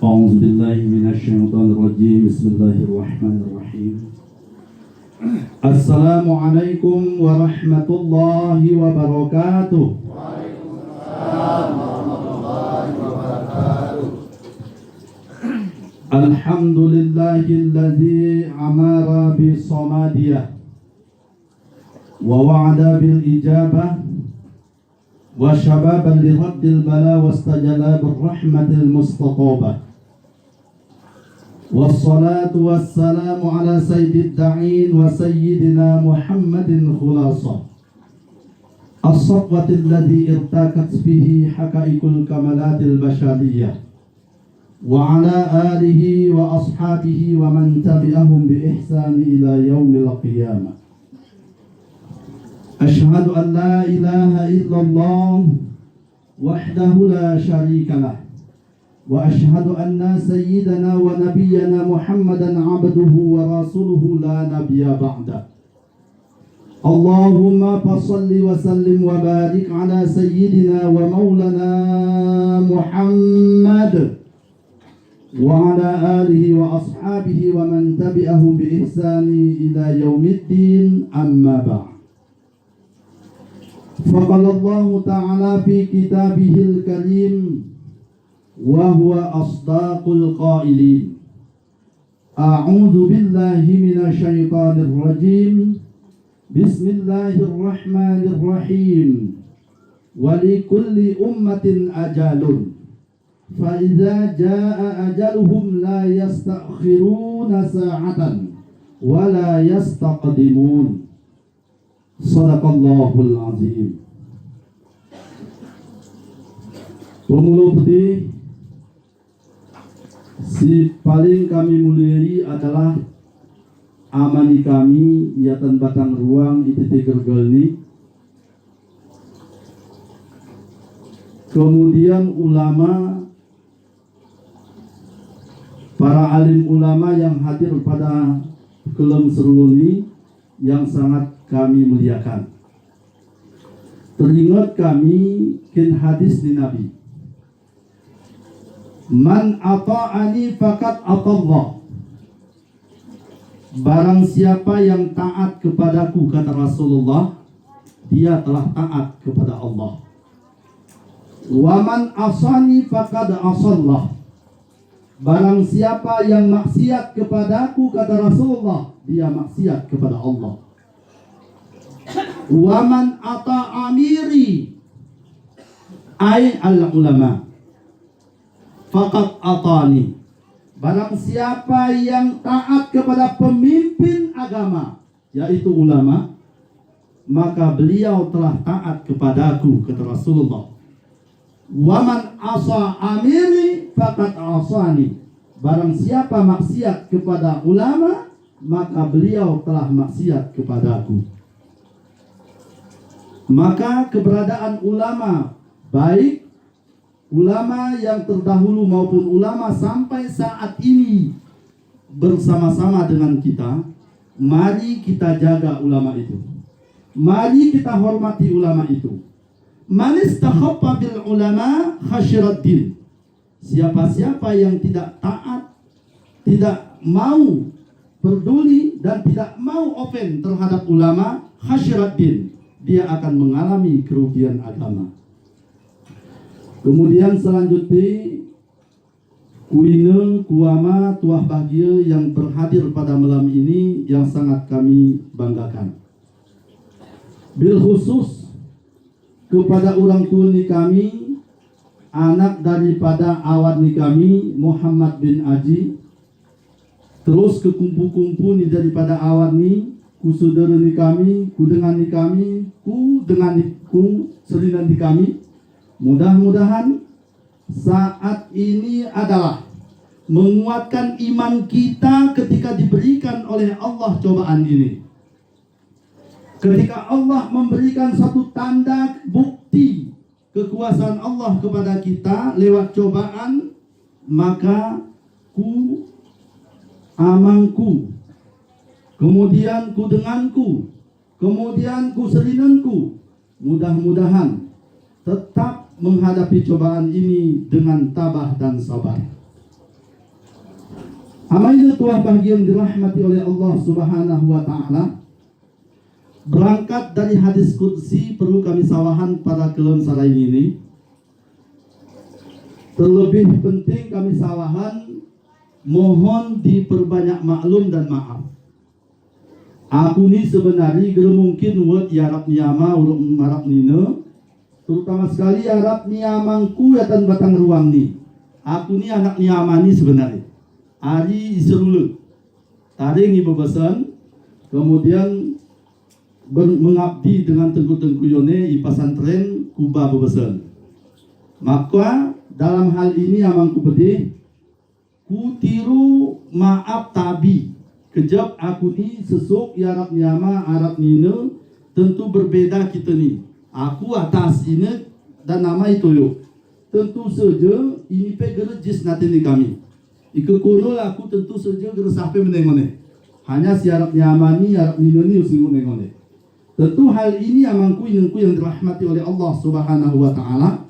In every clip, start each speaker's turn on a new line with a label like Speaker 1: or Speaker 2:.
Speaker 1: أعوذ بالله من الشيطان الرجيم بسم الله الرحمن الرحيم السلام عليكم ورحمة الله وبركاته. الحمد لله الذي أمر بالصمادية ووعد بالإجابة وشبابا لرد البلاء واستجلاب الرحمة المستطابة، والصلاة والسلام على سيد الداعين وسيدنا محمد خلاصة الصفوة الذي ارتكت فيه حقائق الكمالات البشرية، وعلى آله وأصحابه ومن تبعهم بإحسان إلى يوم القيامة. أشهد أن لا إله إلا الله وحده لا شريك له، وأشهد أن سيدنا ونبينا محمدا عبده ورسوله لا نبي بعده. اللهم فصل وسلم وبارك على سيدنا ومولانا محمد وعلى آله وأصحابه ومن تبعهم بإحسان إلى يوم الدين. أما بعد، فقال الله تعالى في كتابه الكريم وهو أصدق القائلين: أعوذ بالله من الشيطان الرجيم بسم الله الرحمن الرحيم ولكل أمة أجل فإذا جاء أجلهم لا يستأخرون ساعة ولا يستقدمون. Sadaqallahul azim. Pemulau putih, si paling kami muliai adalah amani kami yatan batang ruang itu gergelni. Kemudian ulama, para alim ulama yang hadir pada kelem seruni yang sangat kami muliakan. Teringat kami kin hadis di Nabi, man ata'ani faqad atallah. Barang siapa yang taat kepadaku, kata Rasulullah, dia telah taat kepada Allah. Wa man asani faqad asallah. Barang siapa yang maksiat kepadaku, kata Rasulullah, dia maksiat kepada Allah. Waman ata amiri ay al ulama faqat atani. Barang siapa yang taat kepada pemimpin agama, yaitu ulama, maka beliau telah taat kepadaku, kata Rasulullah. Waman asa amiri faqat asani. Barang siapa maksiat kepada ulama, maka beliau telah maksiat kepadaku. Maka keberadaan ulama, baik ulama yang terdahulu maupun ulama sampai saat ini bersama-sama dengan kita, mari kita jaga ulama itu. Mari kita hormati ulama itu. Man istakhaffa bil ulama khasyirat din. Siapa-siapa yang tidak taat, tidak mau peduli dan tidak mau open terhadap ulama, khasyirat din, dia akan mengalami kerugian agama. Kemudian selanjutnya, kuineng, kuama, tuah bahagia yang berhadir pada malam ini yang sangat kami banggakan. Bil khusus kepada orang tua ni kami, anak daripada awad ni kami, Muhammad bin Aji, terus ke kumpu-kumpu ni daripada awad ni, ku saudara ni kami, ku dengan ni kami, ku selinan ni kami. Mudah-mudahan saat ini adalah menguatkan iman kita ketika diberikan oleh Allah cobaan ini. Ketika Allah memberikan satu tanda bukti kekuasaan Allah kepada kita lewat cobaan, maka ku amangku, kemudian ku denganku, kemudian ku selinanku, mudah-mudahan tetap menghadapi cobaan ini dengan tabah dan sabar. Hamaina tuah bagian dirahmati oleh Allah Subhanahu wa taala. Berangkat dari hadis qudsi perlu kami sawahan pada kelon sarain ini. Terlebih penting kami sawahan mohon diperbanyak maklum dan maaf. Aku ni sebenarnya gak mungkin word yarap niyama urut marap nina, terutama sekali yarap niyamangku yatan batang ruang ni. Aku ni anak niyama ni sebenarnya. Ari iserulu, taring ibu besan, kemudian mengabdi dengan tengku-tengku yone i pasantren kuba bebesan. Maka dalam hal ini amangku bedih, ku tiru maaf tabi. Kejap aku ni sesuk yarap nyama Arab nina tentu berbeda kita ni. Aku atas ini dan nama itu yo. Tentu saja ini pe gerejis nanti ni kami. Ike kono aku tentu saja geresah pe menengone. Hanya si Arab nyama ni Arab nina ni usul menengone. Tentu hal ini amangku inengku yang dirahmati oleh Allah Subhanahu wa taala.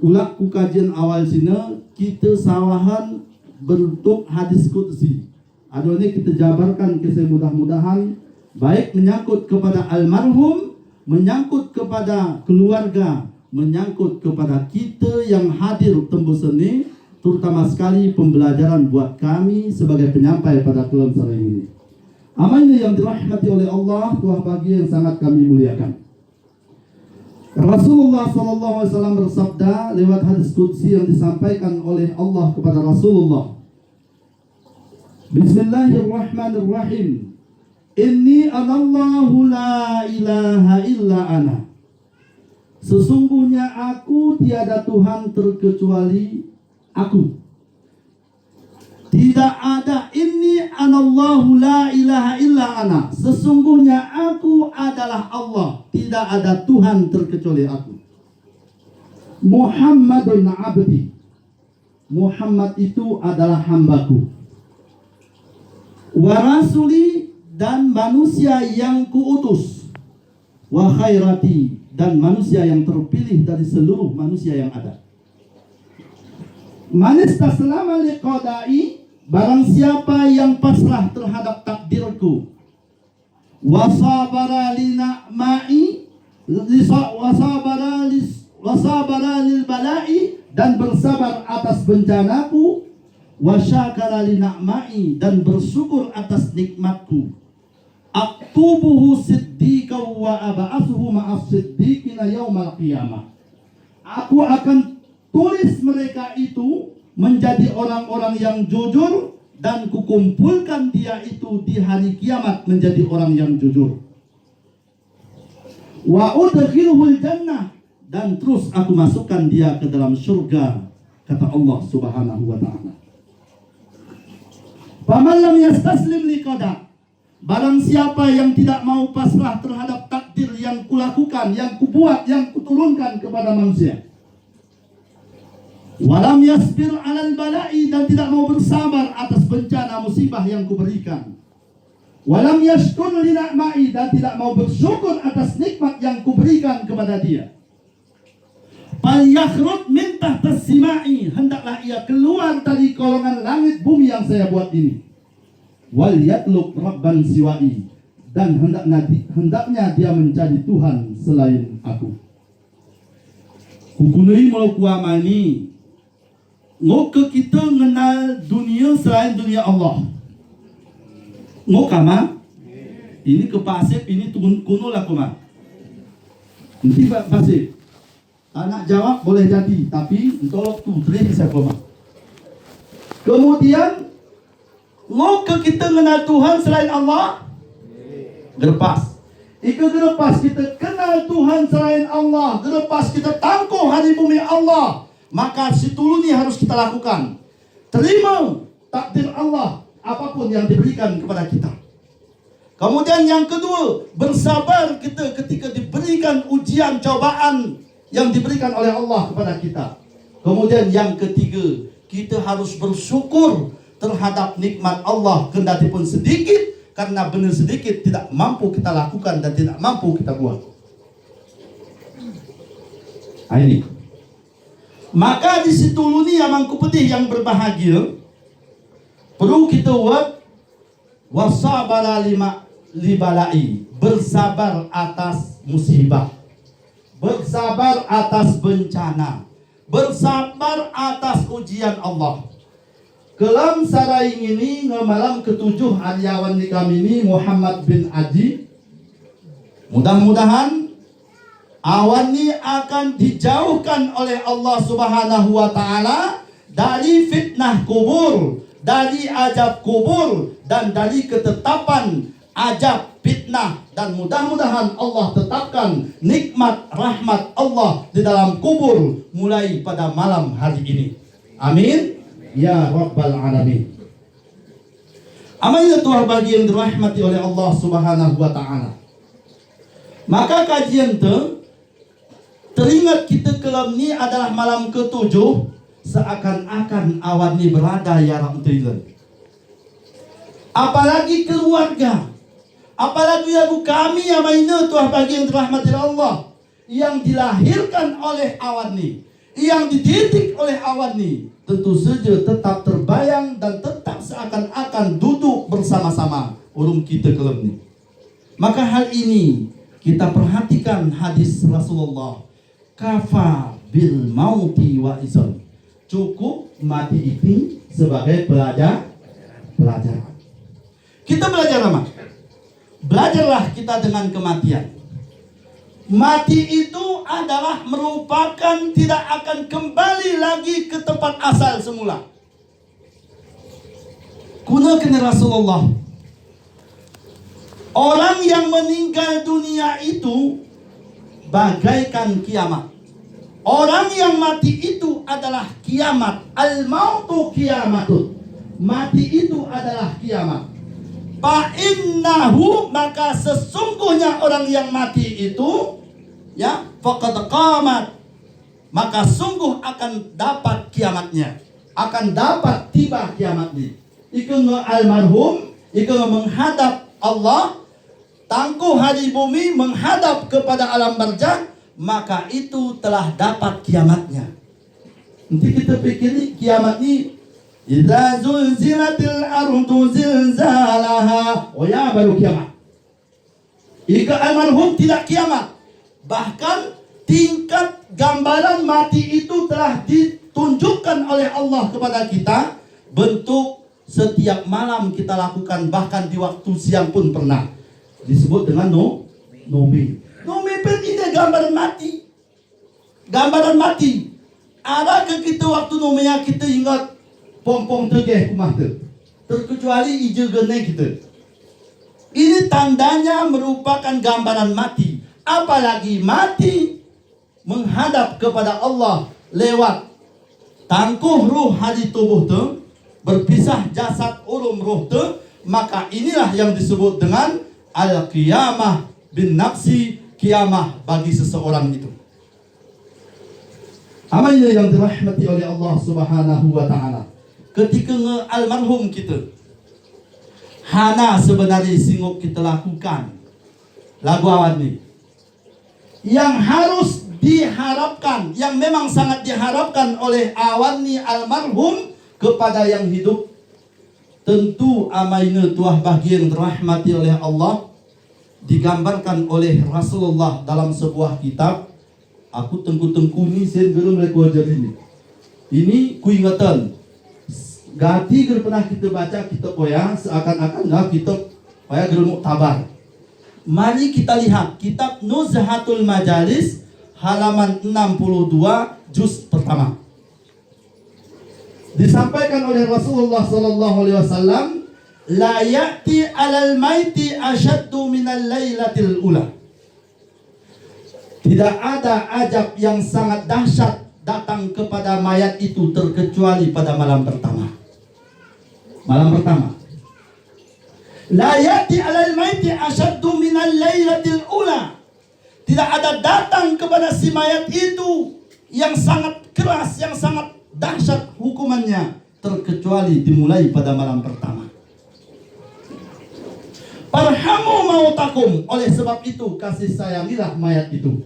Speaker 1: Ulak ku kajian awal sini kita sawahan bentuk hadis qudsi. Adanya kita jabarkan kisah mudah-mudahan baik menyangkut kepada almarhum, menyangkut kepada keluarga, menyangkut kepada kita yang hadir tembus ini, terutama sekali pembelajaran buat kami sebagai penyampai pada kelam sore ini. Amannya yang dirahmati oleh Allah, tuah bagi yang sangat kami muliakan. Rasulullah SAW bersabda lewat hadis qudsi yang disampaikan oleh Allah kepada Rasulullah. Bismillahirrahmanirrahim. Inni anallahu la ilaha illa ana. Sesungguhnya aku tiada Tuhan terkecuali aku. Tidak ada inni anallahu la ilaha illa ana. Sesungguhnya aku adalah Allah. Tidak ada Tuhan terkecuali aku. Muhammadun abdi. Muhammad itu adalah hambaku. Wa rasuli dan manusia yang kuutus. Wa khairati dan manusia yang terpilih dari seluruh manusia yang ada. Man istaslama liqada'i, barang siapa yang pasrah terhadap takdirku, wasabara li na'ma'i, wasabara lil bala'i, dan bersabar atas bencanaku, wasyakara li na'ma'i, dan bersyukur atas nikmatku, aktubuhu siddiqa wa aba'asuhu ma'as siddiqina yaumal qiyamah. Aku akan tulis mereka itu menjadi orang-orang yang jujur dan kukumpulkan dia itu di hari kiamat menjadi orang yang jujur. Wa udkhilhul jannah, dan terus aku masukkan dia ke dalam surga, kata Allah Subhanahu wa taala. Faman lam yastaslim liqada, barang siapa yang tidak mau pasrah terhadap takdir yang kulakukan, yang kubuat, yang kuturunkan kepada manusia. Walam yasbir alal bala'i, dan tidak mau bersabar atas bencana musibah yang kuberikan. Walam yashkur li na'ma'i, dan tidak mau bersyukur atas nikmat yang kuberikan kepada dia. Fal yakhrud min tahtas sima'i, hendaklah ia keluar dari kolongan langit bumi yang saya buat ini. Wal yatlub rabban siwa'i, dan hendaknya dia mencari Tuhan selain aku. Kukunui mau kuamani ngoke kita mengenal dunia selain dunia Allah. Ngokama ini ke pasif, ini turun kuno lah koma. Nanti pasif. Anak jawab boleh jadi, tapi tolong tu terus saya koma. Kemudian ngoke kita mengenal Tuhan selain Allah. Gerpas. Ika gerpas kita kenal Tuhan selain Allah. Gerpas kita tangkuh hari bumi Allah. Maka situlu ini harus kita lakukan. Terima takdir Allah apapun yang diberikan kepada kita. Kemudian yang kedua, bersabar kita ketika diberikan ujian cobaan yang diberikan oleh Allah kepada kita. Kemudian yang ketiga, kita harus bersyukur terhadap nikmat Allah kendati pun sedikit, karena benar sedikit tidak mampu kita lakukan dan tidak mampu kita buat. Ini. Maka di situ ni amangku pedih yang berbahagia, Perlu kita buat wasabara libalai, bersabar atas musibah, bersabar atas bencana, bersabar atas ujian Allah. Kelam saraing ini ngemalam ketujuh aryawan di kami ini Muhammad bin Aji. Mudah-mudahan awan ini akan dijauhkan oleh Allah Subhanahu wa taala dari fitnah kubur, dari azab kubur, dan dari ketetapan azab fitnah, dan mudah-mudahan Allah tetapkan nikmat rahmat Allah di dalam kubur mulai pada malam hari ini. Amin ya rabbal alamin. Amalnya Tuhan bagi yang dirahmati oleh Allah Subhanahu wa taala. Maka kajian teringat kita kelam ni adalah malam ketujuh, seakan-akan awan ni berada ya Rabbil. Apalagi keluarga, apalagi lagu kami yang mainnya Tuhan bagi yang dirahmati oleh Allah, yang dilahirkan oleh awan ni, yang dididik oleh awan ni, tentu saja tetap terbayang dan tetap seakan-akan duduk bersama-sama urung kita kelam ni. Maka hal ini kita perhatikan hadis Rasulullah, kafa bil mauti wa izon. Cukup mati itu sebagai pelajaran. Kita belajar apa? Belajarlah kita dengan kematian. Mati itu adalah merupakan tidak akan kembali lagi ke tempat asal semula. Gunakan Rasulullah. Orang yang meninggal dunia itu bagaikan kiamat. Orang yang mati itu adalah kiamat. Al-mautu kiamatun. Mati itu adalah kiamat. Fa'innahu, maka sesungguhnya orang yang mati itu, ya, faqad qamat, maka sungguh akan dapat kiamatnya, akan dapat tiba kiamatnya. Iku almarhum, iku menghadap Allah, tangguh hari bumi menghadap kepada alam barzakh, maka itu telah dapat kiamatnya. Nanti kita pikir kiamat ini, idza zulzilatil ardu zilzalaha, oh ya baru kiamat. Jika almarhum tidak kiamat, bahkan tingkat gambaran mati itu telah ditunjukkan oleh Allah kepada kita, bentuk setiap malam kita lakukan, bahkan di waktu siang pun pernah disebut dengan nomi. Nomi ini gambaran mati. Gambaran mati. Adakah kita waktu nominya kita ingat pompong tegeh kumah tu? Terkecuali ijo gene kita. Ini tandanya merupakan gambaran mati. Apalagi mati menghadap kepada Allah lewat tangkuh ruh hadi tubuh tu, berpisah jasad ulum ruh tu, maka inilah yang disebut dengan al-qiyamah bin nafsi, kiamah bagi seseorang itu. Amalnya yang dirahmati oleh Allah Subhanahu wa taala. Ketika almarhum kita, hana sebenarnya singgup kita lakukan lagu awan ni, yang harus diharapkan, yang memang sangat diharapkan oleh awan ni almarhum kepada yang hidup, tentu amaina tuah bagian dirahmati oleh Allah, digambarkan oleh Rasulullah dalam sebuah kitab. Aku tengku-tengku ni saya belum lekor jadi ni. Ini ku ingatan. Gati ger pernah kita baca kitab poya, seakan-akan kita poya ger muktabar. Mari kita lihat kitab Nuzhatul Majalis halaman 62 juz pertama. Disampaikan oleh Rasulullah sallallahu alaihi wasallam, la ya'ti 'alal maiti ashaddu minal lailatil ula. Tidak ada azab yang sangat dahsyat datang kepada mayat itu terkecuali pada malam pertama. Malam pertama. La ya'ti 'alal maiti ashaddu minal lailatil ula. Tidak ada datang kepada si mayat itu yang sangat keras, yang sangat dahsyat hukumannya terkecuali dimulai pada malam pertama. Farhamu mautakum, oleh sebab itu kasih sayangilah mayat itu.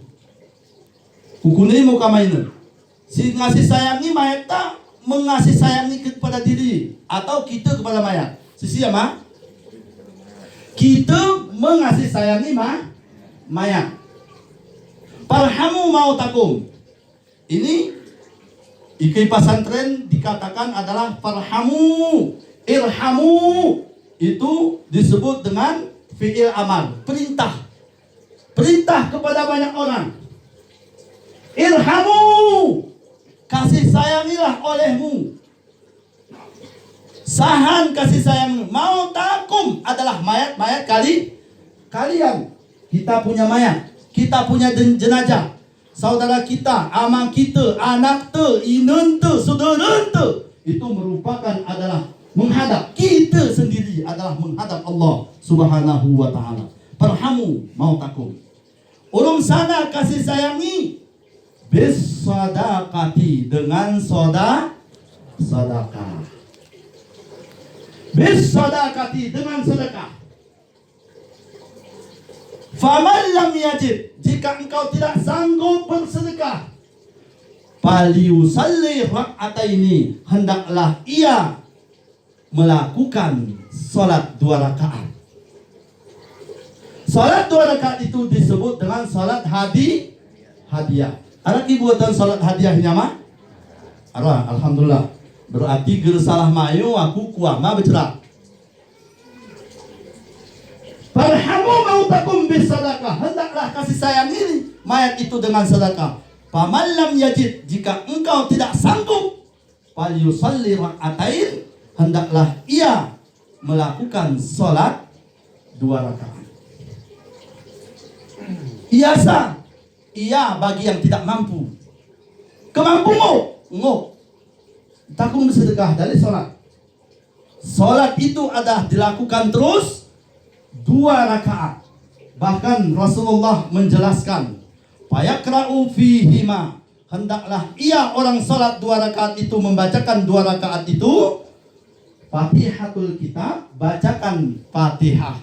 Speaker 1: Hukumnya mau kamaina. Si ngasih sayangi mayat tak mengasihi sayangi kepada diri atau kita kepada mayat? Sisi apa? Kita mengasihi sayangi mayat. Parhamu mautakum. Ini IKI pesantren dikatakan adalah farhamu, irhamu. Itu disebut dengan fi'il amal, perintah. Perintah kepada banyak orang. Irhamu, kasih sayangilah olehmu. Sahan kasih sayang. Mautakum adalah mayat-mayat kalian. Kita punya mayat, kita punya jenazah. Saudara kita, ama kita, anak te, inen te, saudara te, itu merupakan adalah menghadap kita sendiri, adalah menghadap Allah Subhanahu wa ta'ala. Farhamu mautakum. Ulum sana kasih sayangi bis sadaqati, dengan sedekah. Bis sadaqati, dengan sedekah. Faman lam yajid, jika engkau tidak sanggup bersedekah, falyusalli rak'ataini, hendaklah ia melakukan salat 2 rakaat. Salat 2 rakaat itu disebut dengan salat hadiah. Ada buatan salat hadiahnya mah? Alhamdulillah. Berarti gersalah mayu aku kuama bercerak. Farhamu mautakum bis sadaqah, hendaklah kasih sayangi mayat itu dengan sedekah. Faman lam yajid, jika engkau tidak sanggup, falyusalli rak'atain, hendaklah ia melakukan salat 2 rakaat. Iasa, ia bagi yang tidak mampu. Kemampumu, takung bersedekah dari salat. Salat itu adalah dilakukan terus 2 rakaat. Bahkan Rasulullah menjelaskan, fayakra'u fihima, hendaklah ia orang salat 2 rakaat itu membacakan 2 rakaat itu Fatihatul Kitab, bacakan Fatihah,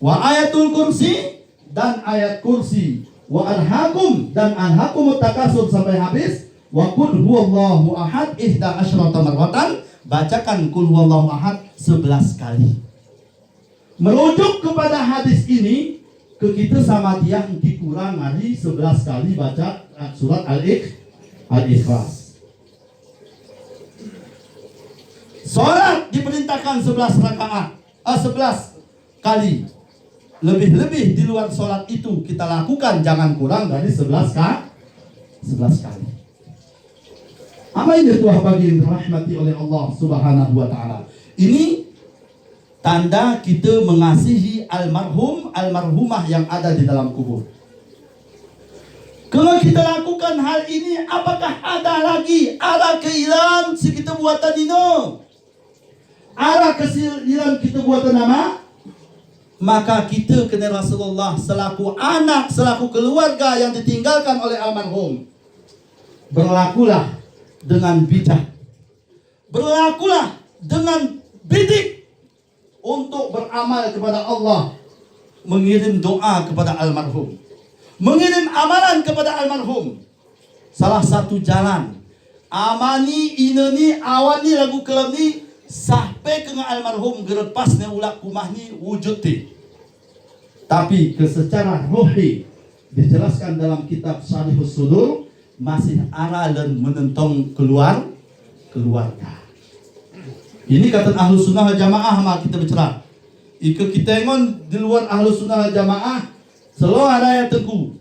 Speaker 1: wa ayatul kursi, dan ayat kursi, wa alhaqum, dan alhaqumut takasur sampai habis, wa qul huwallahu ahad 11 marratan, bacakan qul huwallahu ahad 11 kali. Merujuk kepada hadis ini, ke kita sama dia dikurang hari 11 kali baca surat Al-Ikhlas. Salat diperintahkan 11 rakaat, 11 kali. Lebih-lebih di luar salat itu kita lakukan jangan kurang dari 11 kali. Apa ini tuah bagi rahmati oleh Allah Subhanahu wa ta'ala. Ini tanda kita mengasihi almarhum, almarhumah yang ada di dalam kubur. Kalau kita lakukan hal ini, apakah ada lagi arah keilan si kita buatan ini? Arah kesilan kita buatan nama? Maka kita kena Rasulullah selaku anak, selaku keluarga yang ditinggalkan oleh almarhum, berlakulah dengan bijak, berlakulah dengan bidik untuk beramal kepada Allah, mengirim doa kepada almarhum, mengirim amalan kepada almarhum. Salah satu jalan amani ineni awani lagu kelani sampai ke almarhum gerepasnya ulah kumahni wujud ti. Tapi secara rohi dijelaskan dalam kitab Syarihus Sudur, masih arah dan menentong keluarga. Ini kata Ahlus Sunnah wal Jamaah mah kita bicara. Ika kita ngon di luar Ahlus Sunnah wal Jamaah selalu ada yang teguh.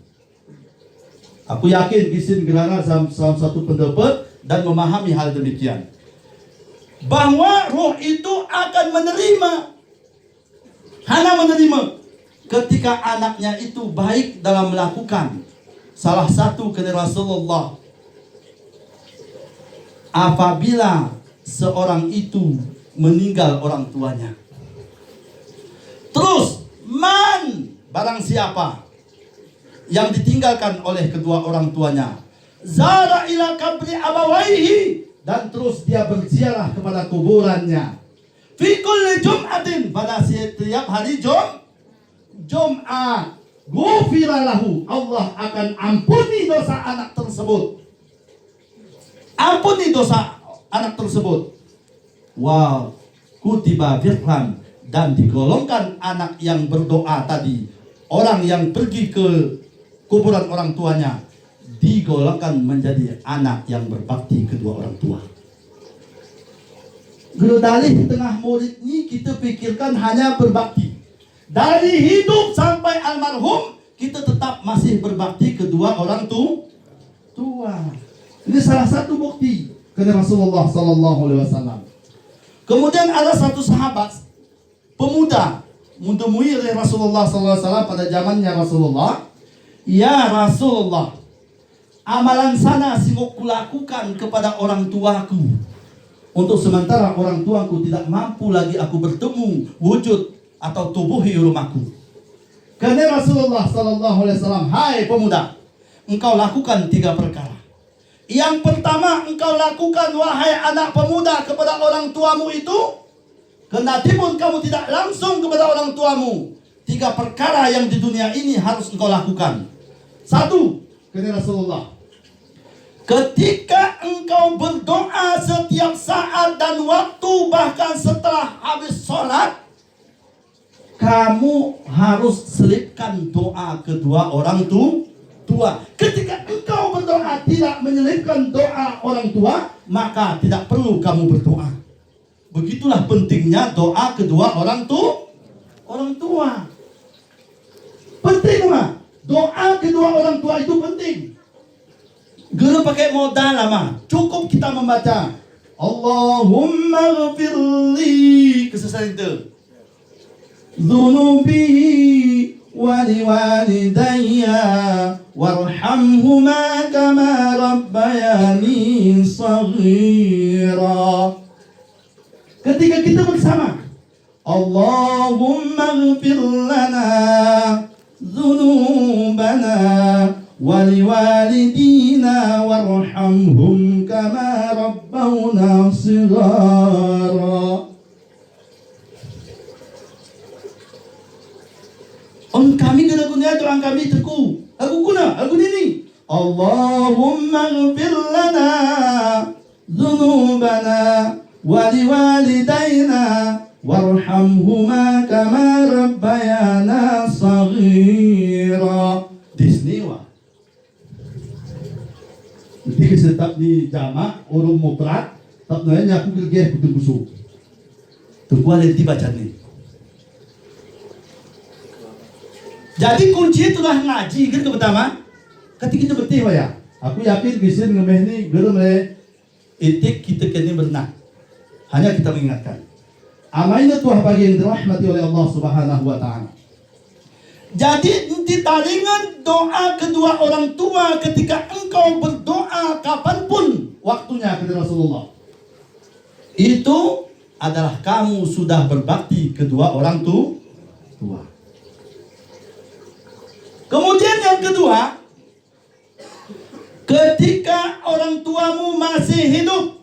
Speaker 1: Aku yakin kisin gerana salah satu pendapat dan memahami hal demikian, bahwa roh itu akan menerima ketika anaknya itu baik dalam melakukan salah satu kena Rasulullah. Apabila seorang itu meninggal orang tuanya, terus barang siapa yang ditinggalkan oleh kedua orang tuanya, zara ila kabri abawaihi, dan terus dia berziarah kepada kuburannya, fi kulli jum'atin, pada setiap hari Jum'ah, ghufira lahu, Allah akan ampuni dosa anak tersebut. Ampuni dosa anak tersebut. Wa kutiba birran, dan digolongkan anak yang berdoa tadi, orang yang pergi ke kuburan orang tuanya, digolongkan menjadi anak yang berbakti kedua orang tua. Dalih tengah murid ini kita pikirkan hanya berbakti. Dari hidup sampai almarhum kita tetap masih berbakti kedua orang tua. Ini salah satu bukti karena Rasulullah Sallallahu Alaihi Wasallam. Kemudian ada satu sahabat pemuda menemui oleh Rasulullah Sallallahu Alaihi Wasallam pada zamannya Rasulullah. Ya Rasulullah, amalan sana sih mau kulakukan kepada orang tuaku. Untuk sementara orang tuaku tidak mampu lagi aku bertemu wujud atau tubuhi rumahku. Karena Rasulullah Sallallahu Alaihi Wasallam, hai pemuda, engkau lakukan 3 perkara. Yang pertama engkau lakukan wahai anak pemuda kepada orang tuamu itu, kendatipun kamu tidak langsung kepada orang tuamu, 3 perkara yang di dunia ini harus engkau lakukan. 1, kata Rasulullah, ketika engkau berdoa setiap saat dan waktu, bahkan setelah habis sholat, kamu harus selipkan doa kedua orang tua. Ketika engkau berdoa tidak menyelipkan doa orang tua, maka tidak perlu kamu berdoa. Begitulah pentingnya doa kedua orang tua. Penting mah. Doa kedua orang tua itu penting. Guru pakai modal lama. Cukup kita membaca Allahumma ghafirli, keselesaian itu. Dhunubi wali walidayya warhamhuma kama rabbayani saghira. Ketika kita bersama, Allahumma ghafir lana dhunubana wali walidina warhamhum kama rabbawna shighara. Kami kena guna doa kami teku. Aku ini. Allahumma ghfir lana dhunubana wa liwalidayna warhamhuma kama rabbayana saghira. Disniwa. Jadi tetap di jamak urung mufrad, tak nanya aku gergeh kutu busuk. Tunggu ada dibaca nih. Jadi kunci itulah ngaji gitu pertama. Ketika kita betul ya. Aku yakin bisa ngemeh ini belum etik kita kini berenang. Hanya kita mengingatkan. Amalnya tuah bagi yang dirahmati oleh Allah Subhanahu wa taala. Jadi ditaringan doa kedua orang tua ketika engkau berdoa kapanpun waktunya kepada Rasulullah. Itu adalah kamu sudah berbakti kedua orang tua. Kemudian yang kedua, ketika orang tuamu masih hidup,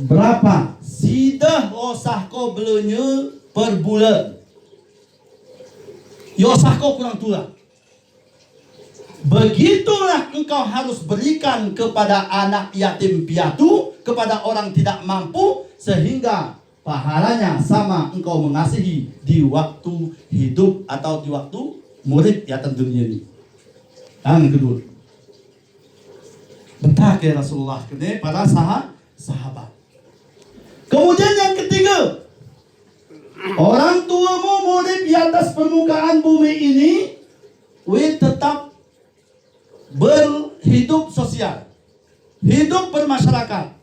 Speaker 1: berapa sidah osahko belenya per bulan? Yosahko kurang tua. Begitulah engkau harus berikan kepada anak yatim piatu, kepada orang tidak mampu, sehingga pahalanya sama engkau mengasihi di waktu hidup atau di waktu murid ya tentunya ini. Yang kedua, betah ke Rasulullah kene para sahabat. Kemudian yang ketiga, orang tuamu murid di atas permukaan bumi ini, tetap berhidup sosial, hidup bermasyarakat.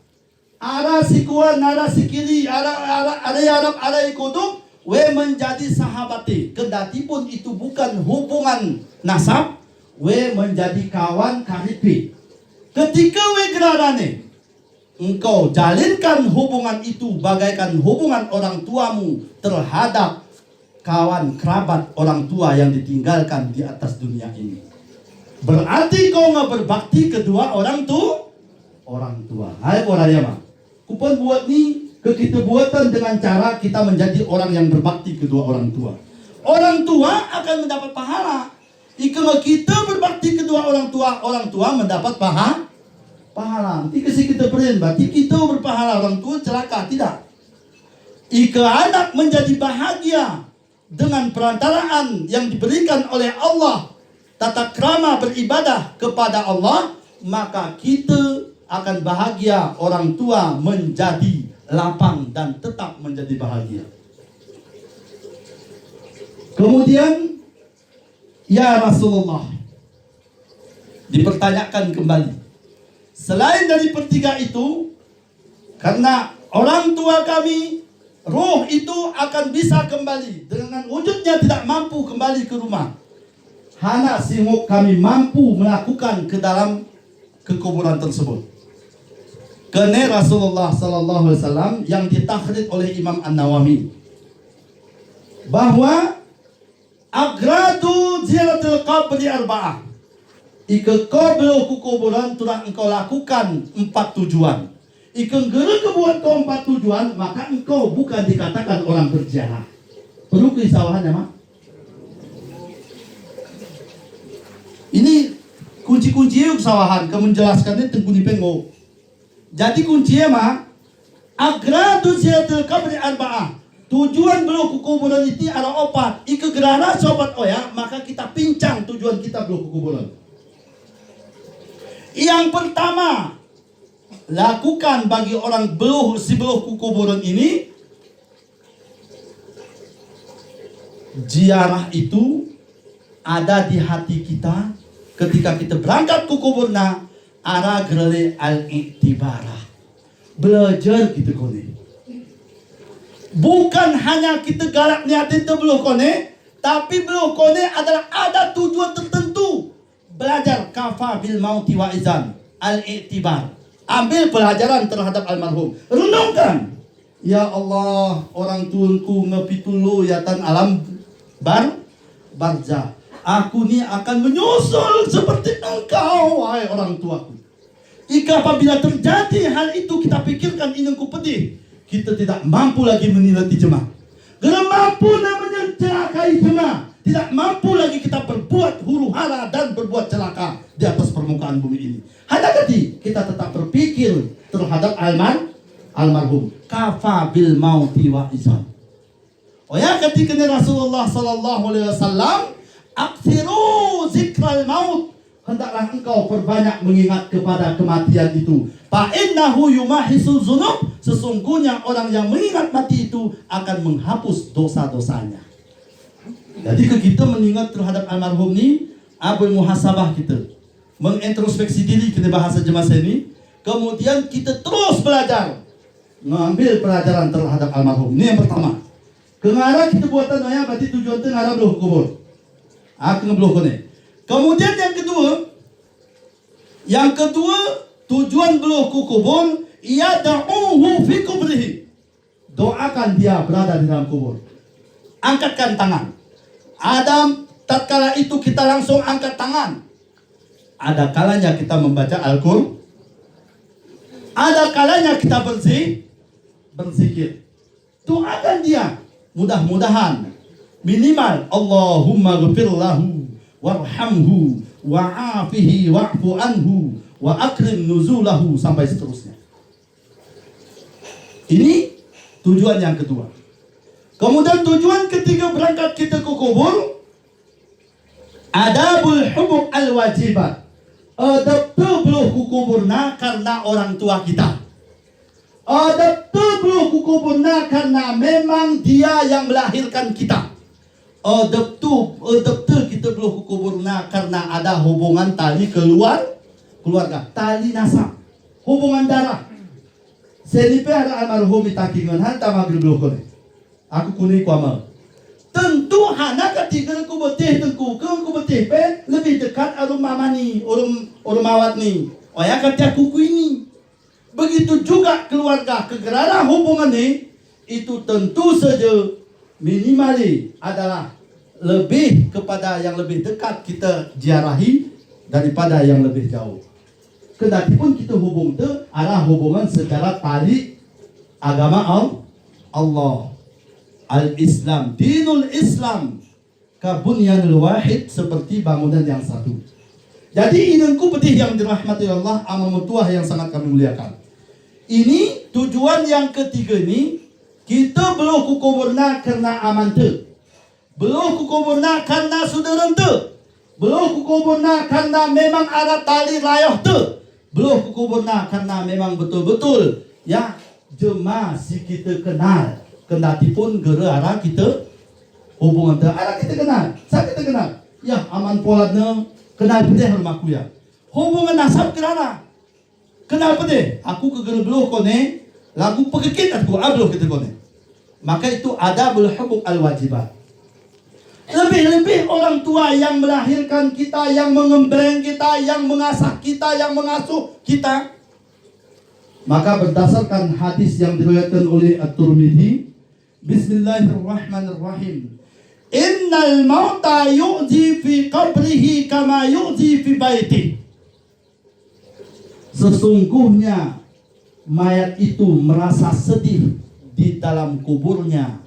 Speaker 1: Ara si kuan, ara si kiri, ara ikuduk. Menjadi sahabati, kendati pun itu bukan hubungan nasab, menjadi kawan karipi. Ketika gerarane, engkau jalinkan hubungan itu bagaikan hubungan orang tuamu terhadap kawan kerabat orang tua yang ditinggalkan di atas dunia ini. Berarti kau nggak berbakti kedua orang tua. Hai orangnya mah, kupon buat nih. Kita buatan dengan cara kita menjadi orang yang berbakti kedua orang tua. Orang tua akan mendapat pahala. Jika kita berbakti kedua orang tua mendapat pahala. Nanti kasi kita berikan, berarti kita berpahala, orang tua celaka. Tidak. Jika anak menjadi bahagia dengan perantaraan yang diberikan oleh Allah, tata krama beribadah kepada Allah, maka kita akan bahagia, orang tua menjadi lapang dan tetap menjadi bahagia. Kemudian, ya Rasulullah, dipertanyakan kembali. Selain dari pertiga itu, karena orang tua kami, roh itu akan bisa kembali. Dengan wujudnya tidak mampu kembali ke rumah. Hana singuk kami mampu melakukan ke dalam kekuburan tersebut. Kene Rasulullah sallallahu alaihi wasallam yang ditakhrij oleh Imam An-Nawawi bahwa agradu ziaratul qabri arba'ah. Ika kau belum kuburan telah engkau lakukan 4 tujuan. Ika gerak kebuat kau 4 tujuan, maka engkau bukan dikatakan orang berziarah. Perlu keisawahannya, mak? Ini kunci-kunci kesawahan, kamu menjelaskannya tengkuni penggo. Jadi kuncinya mah agradu ziaratul qabri arba'ah. Tujuan belum kuburan itu ada 4. Ika gerana sobat oya, maka kita pincang tujuan kita belum kuburan. Yang pertama, lakukan bagi orang si beluh kuburan ini, ziarah itu ada di hati kita ketika kita berangkat ke kuburna, ara gerele al-i'tibarah. Belajar kita kone. Bukan hanya kita galak niatin itu beluh kone, tapi beluh kone adalah ada tujuan tertentu. Belajar kafa bil mauti wa izan, al-i'tibar. Ambil pelajaran terhadap almarhum. Renungkan. Ya Allah, orang tuanku ngepitulu yatan alam barzah. Aku ni akan menyusul seperti engkau, wahai orang tuaku. Jika apabila terjadi hal itu kita pikirkan inengku pedih, kita tidak mampu lagi menilai jemaah. Tidak mampu namanya celakai jemaah. Tidak mampu lagi kita berbuat huru hara dan berbuat celaka di atas permukaan bumi ini. Hanya kita tetap berpikir terhadap almarhum. Kafa bil mauti wa izan. Oh ya, ketika Rasulullah sallallahu alaihi wasallam aksiru zikral maut, hendaklah engkau perbanyak mengingat kepada kematian itu. Fa innahu yumahisu dzunub, sesungguhnya orang yang mengingat mati itu akan menghapus dosa-dosanya. Jadi kita mengingat terhadap almarhum ini, abul muhasabah kita, mengintrospeksi diri kita bahasa jemaah ini, kemudian kita terus belajar, mengambil pelajaran terhadap almarhum. Ini yang pertama. Kengarah kita buatan ayah, berarti tujuan itu ngarah beluh kubur. Aku ngebeluh kone. Kemudian yang kedua, tujuan beluh kubur, ia da'uhu fi kubrihi. Doakan dia berada di dalam kubur. Angkatkan tangan. Adam, tatkala itu kita langsung angkat tangan. Ada kalanya kita membaca Al-Qur'an. Ada kalanya kita berzikir. Doakan dia. Mudah-mudahan minimal Allahumma ghfir lahu warhamhu wa'afihi wa'fu anhu wa akrim nuzulahu sampai seterusnya. Ini tujuan yang kedua. Kemudian tujuan ketiga berangkat kita ke kubur, adabul hubub al-wajibat. Adab beluh ku kuburna karena orang tua kita. Adab beluh ku kuburna karena memang dia yang melahirkan kita. Adab kita beluh ku kuburna karena ada hubungan tali keluarga, tali nasab, hubungan darah. Senipe ada almarhum itakingan hantar mabil beluh kone. Aku kuni kuamal. Tentu hana ketika aku betih tengku, aku betih pe lebih dekat arum mama ni, arum mawat ni. Oh ya kata aku ini. Begitu juga keluarga, kegerana hubungan ni itu tentu saja minimali adalah lebih kepada yang lebih dekat kita ziarahi daripada yang lebih jauh. Kendati pun kita hubung tu arah hubungan secara tali agama Allah. Al-Islam, dinul Islam, kabunyanul wahid, seperti bangunan yang satu. Jadi inengku pedih yang dirahmati Allah ama mutuah yang sangat kami muliakan. Ini tujuan yang ketiga ini, kita belum kukuburna karena aman te. Belum kukuburna karena saudara te. Belum kukuburna karena memang ada tali rayah te. Belum kukuburna karena memang betul-betul ya jemaah si kita kenal. Kendati pun gara arah kita hubungan te arah kita kenal. Saya kita kenal. Ya aman poladnya kenal pedih rumahku ya. Hubungan nasab kerana kenal pedih. Aku kegera beluh kone lagu pekekit aku abluh kita kone. Maka itu ada hubung al-wajibat. Lebih-lebih orang tua yang melahirkan kita, yang mengembreng kita, yang mengasah kita, yang mengasuh kita. Maka berdasarkan hadis yang diriwayatkan oleh At-Tirmidzi, Bismillahirrahmanirrahim. Innal mauta yu'zi fi qabrihi kama yu'zi fi baiti. Sesungguhnya mayat itu merasa sedih di dalam kuburnya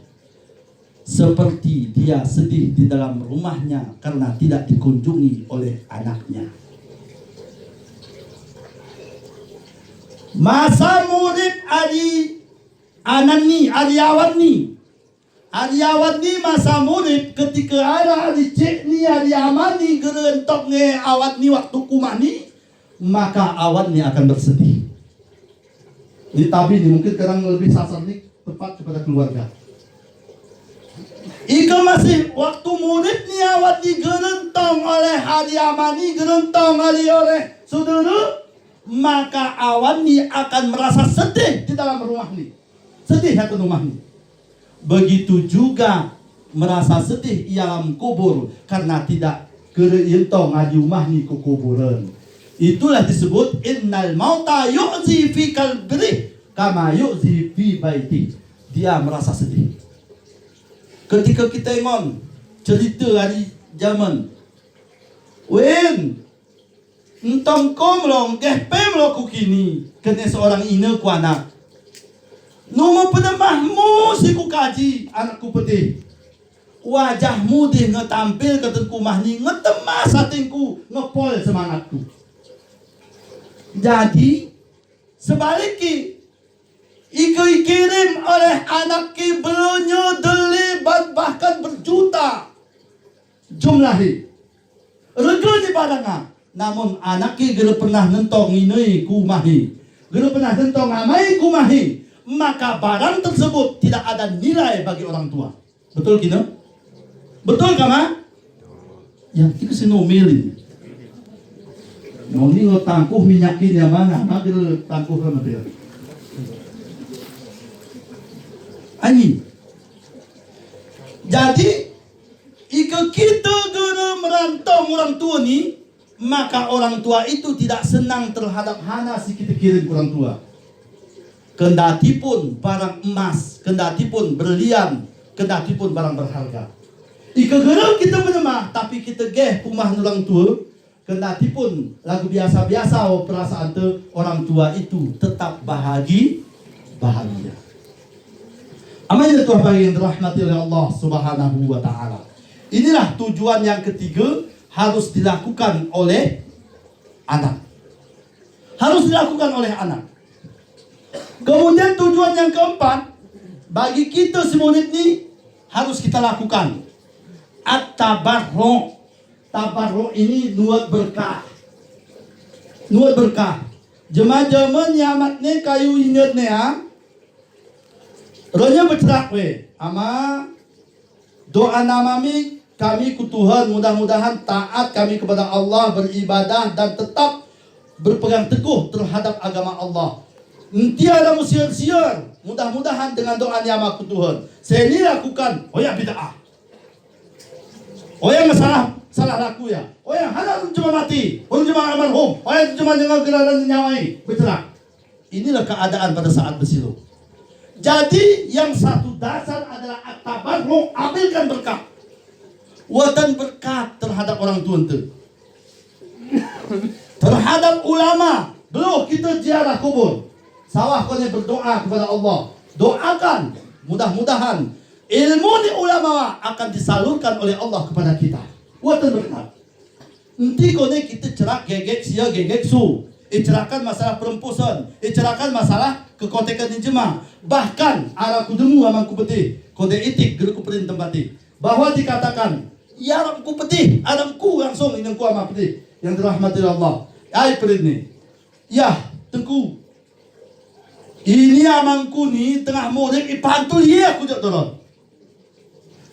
Speaker 1: seperti dia sedih di dalam rumahnya karena tidak dikunjungi oleh anaknya. Masa murid Ali Anani Aliawan ni masa murid ketika ada Ali cek ni Ali amani gerentok ni awat ni waktu kumah ni, maka awan ni akan bersedih. Ini tabi ni mungkin kadang lebih sasar ni tepat kepada keluarga. Ika masih waktu murid ni awat digerentong oleh hari amani, gerentong oleh saudara, maka awan ni akan merasa sedih di dalam rumah ni. Sedih hati rumah ni. Begitu juga merasa sedih di alam kubur karena tidak gerentong ngaji rumah ni ke kuburan. Itulah disebut innal mauta yu'zi fi qalbi kama yu'zi fi baiti. Dia merasa sedih. Ketika kita ingon cerita hari zaman, wen entong kom long gehpem lo ku kini kena seorang ina ku anak. Numo pedemahmu si ku kaji anakku pedih. Wajahmu deh ngetampil ke tengkumah ni ngetemas hatinku ngepol semangatku. Jadi sebaliknya Iki kirim oleh anak ki belonyo deli bahkan berjuta jumlahi. Rego di padanga. Namun anak ki gelo pernah nentong ini kumahi. Gelo pernah nentong amai kumahi. Maka barang tersebut tidak ada nilai bagi orang tua. Betul kina? Betul kama? Ya itu sinomeli. Noni ngotangkuh minyakin ya mana? Maka gelo tangkuh kan dia. Ani. Jadi jika kita guna merantau orang tua ni, maka orang tua itu tidak senang terhadap hana si kita kirim orang tua. Kendati pun barang emas, kendati pun berlian, kendati pun barang berharga. Jika guna kita menemah, tapi kita geh rumah orang tua, kendati pun lagu biasa-biasa perasaan tu orang tua itu tetap bahagia. Amalnya Tuhan bagi yang dirahmati oleh Allah Subhanahu wa ta'ala. Inilah tujuan yang ketiga harus dilakukan oleh anak. Harus dilakukan oleh anak. Kemudian tujuan yang keempat, bagi kita si murid ini harus kita lakukan at-tabarru. Tabarru ini nuat berkah. Nuat berkah. Jemaah-jemaah nyamatnya kayu ingatnya ya. Rohnya bercerak we, ama doa namami kami ku Tuhan, mudah-mudahan taat kami kepada Allah, beribadah dan tetap berpegang teguh terhadap agama Allah. Tiada musiar-siar, mudah-mudahan dengan doa nyama ku Tuhan. Saya ini lakukan, oh ya bid'ah. Oh ya salah laku ya. Oh ya hana cuma mati, oh cuma almarhum, oh ya cuma dengan gerakan nyawai, bercerak. Inilah keadaan pada saat bersiluh. Jadi yang satu dasar adalah at-tabarru, ambilkan berkah. Watan berkat terhadap orang tua itu. Terhadap ulama, belum kita ziarah kubur. Sawah kau berdoa kepada Allah. Doakan, mudah-mudahan ilmu ni ulama akan disalurkan oleh Allah kepada kita. Watan berkat. Nanti kone kita cerak gegek sia gegek su. Icerahkan masalah perempusan, icerahkan masalah kekotekan jemaah. Bahkan arah kudemu amang kupeti, kode etik geru kuperin tempati. Bahwa dikatakan, ya aram kupeti, aramku langsung inangku amang peti yang dirahmati Allah. Ai perin ni. Ya, tengku. Ini amangku ni tengah murid ipantul ya aku jatuh turun.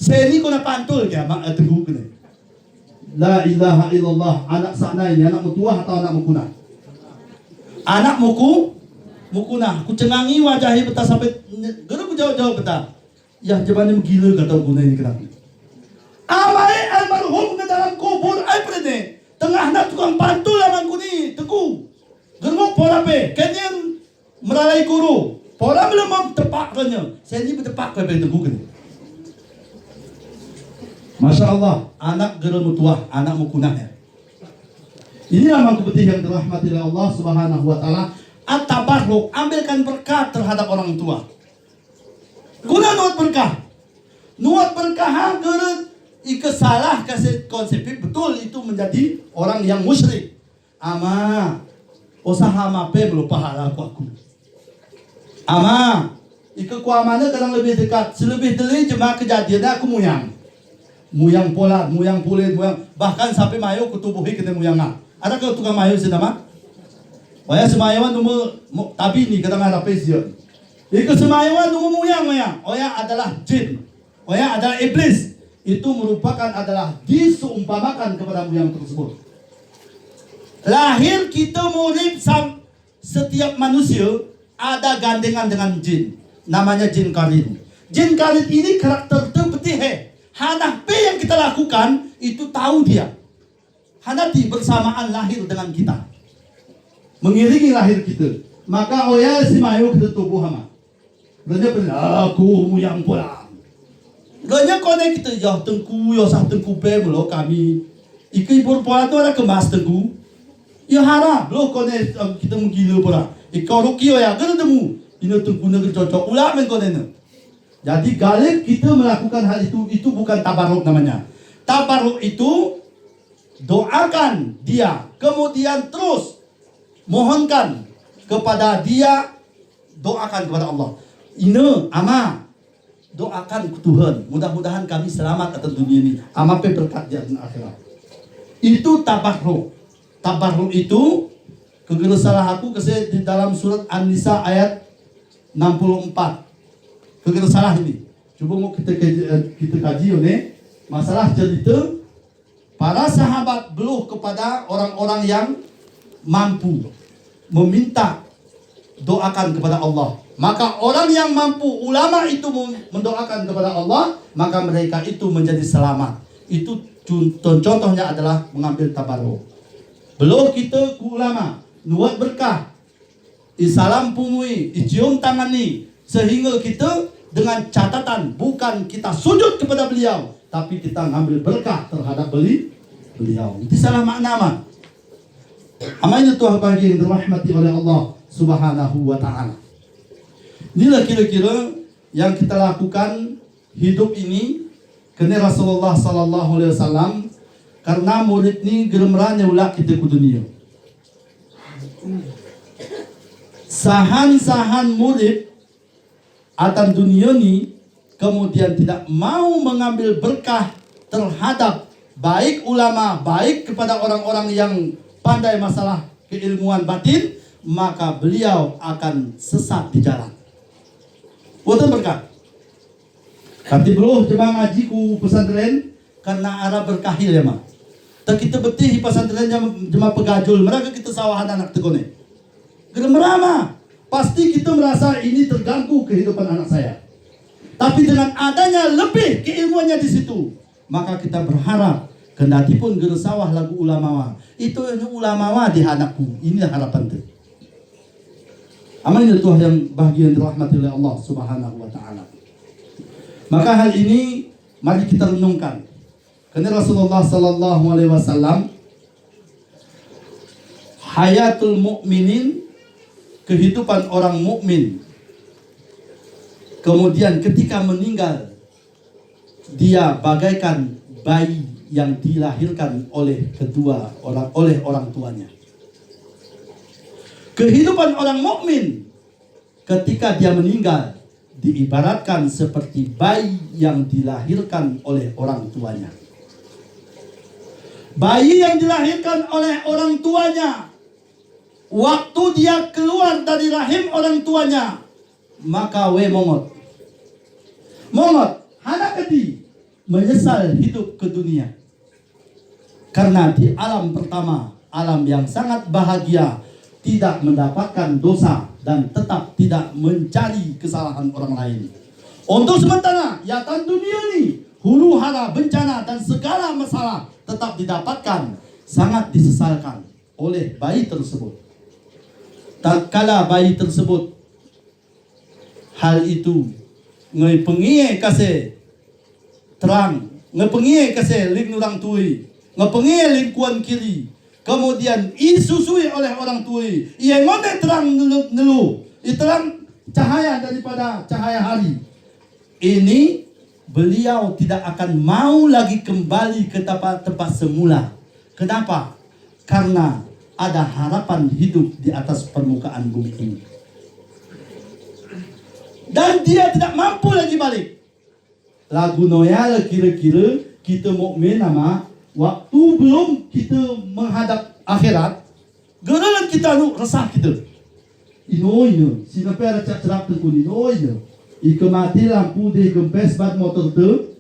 Speaker 1: Saya ni kena pantul ke amang tengku ni. La ilaha illallah. Anak sana ini anak mutuah atau anak mukuna? Anak mukuna. Ku cengangi wajahnya betah sampai geru ku jauh-jauh betah. Ya jebane gila kata guna ini kenapa? Amai almarhum ke dalam kubur ai prene. Tengah nak tukang pantul amangku ni tengku. Germuk pola pe, kenyan meralai kuru. Pola belum tepak kanya. Saya ni bertepak pe tengku ni. Masya Allah, anak geru mutuah, anak mukuna ya. Ini amang kupetih yang dirahmati oleh Allah Subhanahu wa taala. At-tabarruk, ambilkan berkah terhadap orang tua. Guna nuat berkah. Nuat berkah geru ikesalah kasih konsep betul itu menjadi orang yang musyrik. Ama usaha mape belum pahala aku. Ama ike kuamana kadang lebih dekat, selebih deli jemaah kejadiannya aku muyang pola, muyang pulit, muyang bahkan sampai mayo kutubuhi kena muyang. Ada ke tukang mayo sedama? Waya semayawan numu tabi ni kadang ada pesio. Ike semayawan numu muyang. Oya adalah jin. Oya adalah iblis. Itu merupakan adalah diseumpamakan kepada muyang tersebut. Lahir kita murid setiap manusia ada gandengan dengan jin. Namanya jin karin. Jin karin ini karakter terpetih. Hanah P yang kita lakukan itu tahu dia. Hanati bersamaan lahir dengan kita. Mengiringi lahir kita. Maka oya si mayo kita tubuh hama. Raja benar aku muyang pula. Raja kone kita jauh tengku yo sah tengku pe melo kami. Ikai berpola tu ada kemas tengku. Ya harap lo kone kita menggila pula. Ikau rukio ya kena temu. Ini tengku negeri cocok ulah men kone ne. Jadi galak kita melakukan hal itu bukan tabarruk namanya. Tabarruk itu doakan dia, kemudian terus mohonkan kepada dia, doakan kepada Allah. Ini ama doakan ke Tuhan, mudah-mudahan kami selamat atas dunia ini. Ama berkat di akhirat. Itu tabarruk. Tabarruk itu kegera salah aku keseh di dalam surat An-Nisa ayat 64. Kegera salah ini. Cuba mau kita kaji ne masalah cerita para sahabat beluh kepada orang-orang yang mampu meminta doakan kepada Allah. Maka orang yang mampu, ulama itu mendoakan kepada Allah, maka mereka itu menjadi selamat. Itu contohnya adalah mengambil tabarruk. Beluh kita ku ulama, nuat berkah, isalam pumui, icium tangani, sehingga kita dengan catatan bukan kita sujud kepada beliau, tapi kita ngambil berkah terhadap beliau. Itu salah makna mah. Amanya Tuhan bagi yang dirahmati oleh Allah Subhanahu wa taala. Inilah kira-kira yang kita lakukan hidup ini kena Rasulullah sallallahu alaihi wasallam karena murid ni geremranya ulah kita ke dunia. Sahan-sahan murid atas dunia ni kemudian tidak mau mengambil berkah terhadap baik ulama, baik kepada orang-orang yang pandai masalah keilmuan batin, maka beliau akan sesat di jalan. Boten berkah. Kanti bro jemaah ngaji ku pesantren karena arah berkahil ya mah. Tak kita betih di pesantren jemaah pegajul, mereka kita sawahan anak tegone. Geremrama, pasti kita merasa ini terganggu kehidupan anak saya. Tapi dengan adanya lebih keilmuannya di situ, maka kita berharap kendati pun geus sawah lagu ulamawa. Itu ulamawa di anakku. Inilah harapan kita. Amalnya Tuhan yang bahagia dirahmati oleh Allah Subhanahu wa taala. Maka hal ini mari kita renungkan. Karena Rasulullah sallallahu alaihi wasallam hayatul mukminin, kehidupan orang mukmin. Kemudian ketika meninggal dia bagaikan bayi yang dilahirkan oleh orang tuanya. Kehidupan orang mukmin ketika dia meninggal diibaratkan seperti bayi yang dilahirkan oleh orang tuanya. Bayi yang dilahirkan oleh orang tuanya, waktu dia keluar dari rahim orang tuanya, maka mongot, hana keti menyesal hidup ke dunia. Karena di alam pertama, alam yang sangat bahagia, tidak mendapatkan dosa dan tetap tidak mencari kesalahan orang lain. Untuk sementara, yatan dunia ini, huru hara, bencana dan segala masalah tetap didapatkan, sangat disesalkan oleh bayi tersebut. Tatkala bayi tersebut hal itu ngepengie kasih terang, ngepengie kasih ling orang tui, ngepengie lingkuan kiri, kemudian isusui oleh orang tui, ia ngone terang nelu, terang cahaya daripada cahaya hari. Ini beliau tidak akan mau lagi kembali ke tempat semula. Kenapa? Karena ada harapan hidup di atas permukaan bumi ini. Dan dia tidak mampu lagi balik. Lagu noya kira-kira kita mukmin nama waktu belum kita menghadap akhirat, geran kita resah kita. Ino, siapa ada cak-cak tekun ino. Ika mati lampu di gempes bat motor tu,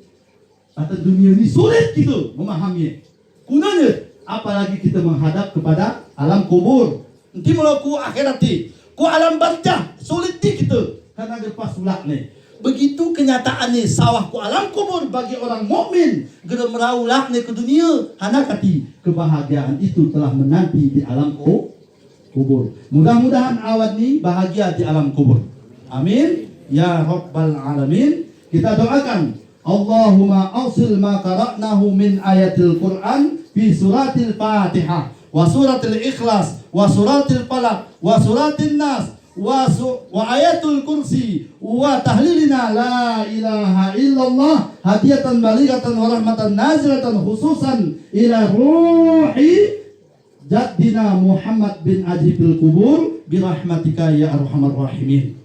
Speaker 1: atau dunia ini sulit kita memahami. Kunanya, apalagi kita menghadap kepada alam kubur. Nanti malah ku akhirat ti, ku alam barzah sulit ti kita karena lepas ulak ni. Begitu kenyataannya sawah ku alam kubur bagi orang mukmin, gera merawulak ni ke dunia. Hana kati kebahagiaan itu telah menanti di alam kubur. Mudah-mudahan awak ni bahagia di alam kubur. Amin. Ya Rabbal Alamin. Kita doakan, Allahumma awsil ma qara'nahu min ayatil Quran fi suratil Fatihah wa suratil Ikhlas wa suratil Falaq wa suratil Nas wa ayatul Kursi wa tahlilina la ilaha illallah hadiyatan balighatan wa rahmatan nazilatan khususan ila ruhi jaddina Muhammad bin Ajibil Kubur birahmatika ya arhamar rahimin.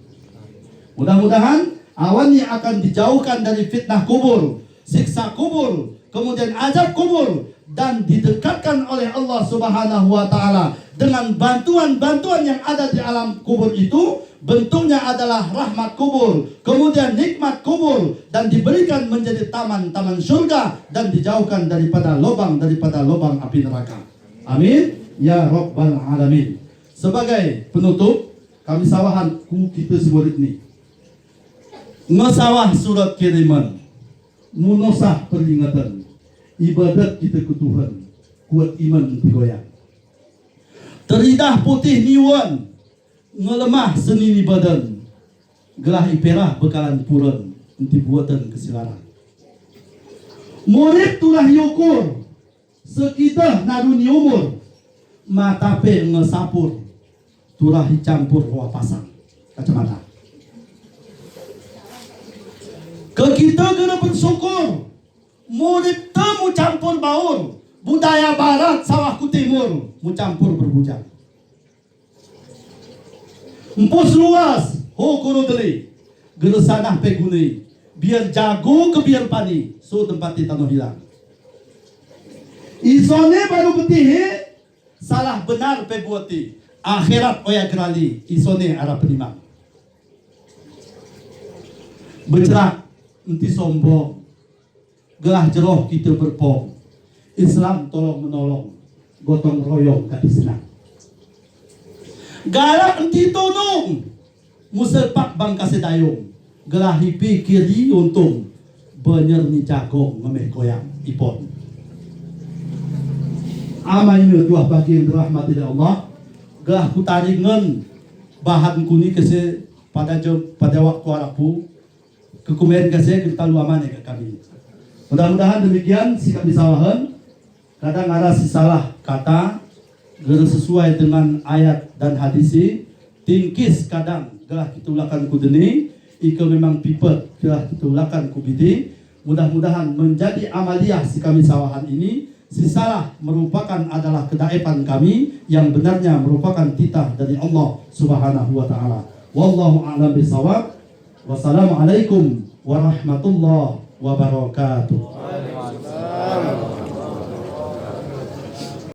Speaker 1: Mudah-mudahan awannya akan dijauhkan dari fitnah kubur, siksa kubur, kemudian azab kubur, dan didekatkan oleh Allah Subhanahu wa Ta'ala dengan bantuan-bantuan yang ada di alam kubur itu. Bentuknya adalah rahmat kubur, kemudian nikmat kubur, dan diberikan menjadi taman-taman surga, dan dijauhkan daripada lubang api neraka. Amin ya Rabbal Alamin. Sebagai penutup, kami sawahan kita semurid ni ngesawah surat kiriman, munosah peringatan, ibadat kita ke Tuhan, kuat iman digoyang. Teridah putih niwan, ngelemah seni badan, gelah iperah bekalan puran, nanti buatan kesilaran. Murid tulah yukur, sekitar naruni umur, matape ngesapur, tulah campur ruah pasang, kacamata. Kita kena bersyukur, murid temu campur baur, budaya barat sawahku timur, mu campur berbujang. Empus luas, ho kono deli, geresanah peguni, biar jago ke biar pani, so tempat tanah hilang. Isone baru betih, salah benar pebuati, akhirat oya gerali, isone arah penimang. Bercerak nanti sombong, gelah jeroh kita berpong, Islam tolong menolong, gotong royong kati senang. Galak nanti tunung, musepak bang kasedayung, gelah hipi kiri untung, banyer ni jagong ngemeh koyang ipon. Amainu tuah bagi yang dirahmati Allah, gelah kutaringan bahan kuni kese pada waktu arapu. Kekumen kasih kita lu aman ya kami. Mudah-mudahan demikian sikap disawahan. Kadang ada si salah kata, gerak sesuai dengan ayat dan hadis. Tingkis kadang gelah kita ulakan kudeni, ika memang pipet gelah kita ulakan kubidi. mudah-mudahan menjadi amaliyah si kami sawahan ini. Si salah merupakan adalah kedaifan kami, yang benarnya merupakan titah dari Allah Subhanahu wa taala. Wallahu a'lam bishawab. Wassalamualaikum warahmatullahi wabarakatuh.